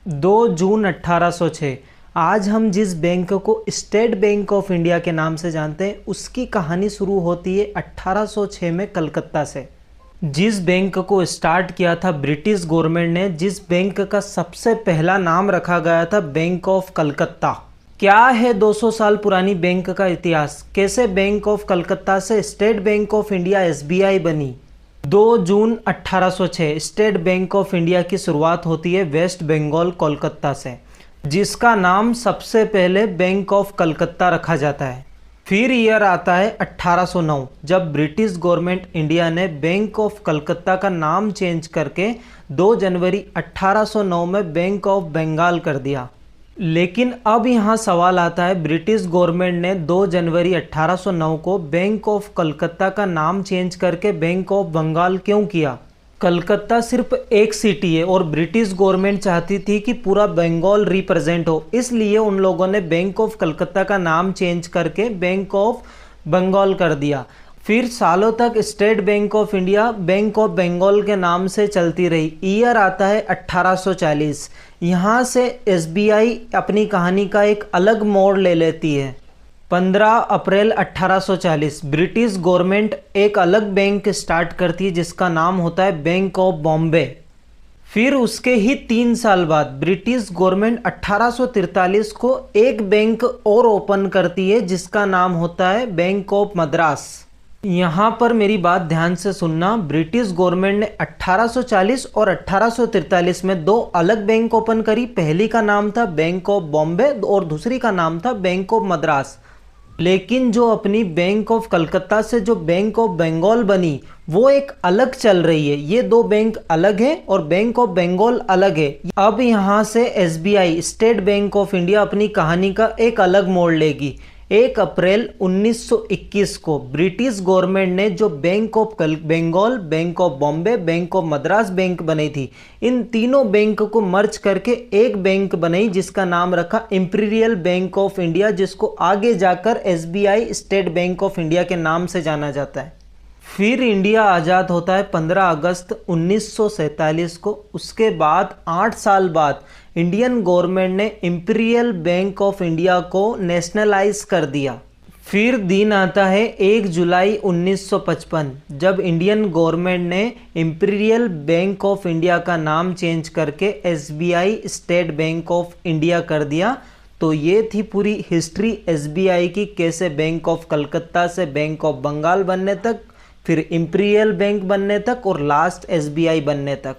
2 जून 1806। आज हम जिस बैंक को स्टेट बैंक ऑफ इंडिया के नाम से जानते हैं उसकी कहानी शुरू होती है 1806 में कलकत्ता से। जिस बैंक को स्टार्ट किया था ब्रिटिश गवर्नमेंट ने, जिस बैंक का सबसे पहला नाम रखा गया था बैंक ऑफ कलकत्ता। क्या है 200 साल पुरानी बैंक का इतिहास, कैसे बैंक ऑफ कलकत्ता से state Bank of India SBI बनी। 2 जून 1806 स्टेट बैंक ऑफ इंडिया की शुरुआत होती है वेस्ट बंगाल कोलकाता से, जिसका नाम सबसे पहले बैंक ऑफ कलकत्ता रखा जाता है। फिर ईयर आता है 1809, जब ब्रिटिश गवर्नमेंट इंडिया ने बैंक ऑफ कलकत्ता का नाम चेंज करके 2 जनवरी 1809 में बैंक ऑफ बंगाल कर दिया। लेकिन अब यहाँ सवाल आता है, ब्रिटिश गवर्नमेंट ने 2 जनवरी 1809 को बैंक ऑफ कलकत्ता का नाम चेंज करके बैंक ऑफ बंगाल क्यों किया। कलकत्ता सिर्फ एक सिटी है और ब्रिटिश गवर्नमेंट चाहती थी कि पूरा बंगाल रिप्रेजेंट हो, इसलिए उन लोगों ने बैंक ऑफ कलकत्ता का नाम चेंज करके बैंक ऑफ बंगाल कर दिया। फिर सालों तक State Bank of India Bank of Bengal के नाम से चलती रही। ईयर आता है 1840। यहाँ से एसबीआई अपनी कहानी का एक अलग मोड़ ले लेती है। 15 अप्रैल 1840 ब्रिटिश गवर्नमेंट एक अलग बैंक स्टार्ट करती है जिसका नाम होता है बैंक ऑफ बॉम्बे। फिर उसके ही 3 साल बाद ब्रिटिश गवर्नमेंट 1843 को एक बैंक और ओपन करती है जिसका नाम होता है बैंक ऑफ मद्रास। यहाँ पर मेरी बात ध्यान से सुनना, ब्रिटिश गवर्नमेंट ने 1840 और 1843 में 2 अलग बैंक ओपन करी। पहली का नाम था बैंक ऑफ बॉम्बे और दूसरी का नाम था बैंक ऑफ मद्रास। लेकिन जो अपनी बैंक ऑफ कलकत्ता से जो बैंक ऑफ बंगाल बनी वो एक अलग चल रही है। ये 2 बैंक अलग है और बैंक ऑफ बंगाल अलग है। अब यहाँ से SBI state Bank of India अपनी कहानी का एक अलग मोड़ लेगी। 1 अप्रैल 1921 को ब्रिटिश गवर्नमेंट ने जो Bank of Bengal, Bank of Bombay, Bank of Madras bank बनी थी, इन तीनों बैंक को मर्ज करके एक बैंक बनाई जिसका नाम रखा इंपीरियल बैंक ऑफ इंडिया, जिसको आगे जाकर SBI state Bank of India के नाम से जाना जाता है। फिर इंडिया आज़ाद होता है 15 अगस्त 1947 को। उसके बाद 8 साल बाद इंडियन गवर्नमेंट ने इंपीरियल बैंक ऑफ इंडिया को नेशनलाइज कर दिया। फिर दिन आता है 1 जुलाई 1955, जब इंडियन गवर्नमेंट ने इंपीरियल बैंक ऑफ इंडिया का नाम चेंज करके SBI state Bank of India कर दिया। तो ये थी पूरी हिस्ट्री एसबीआई की, कैसे बैंक ऑफ कलकत्ता से बैंक ऑफ बंगाल बनने तक, फिर इंपीरियल बैंक बनने तक और लास्ट एसबीआई बनने तक।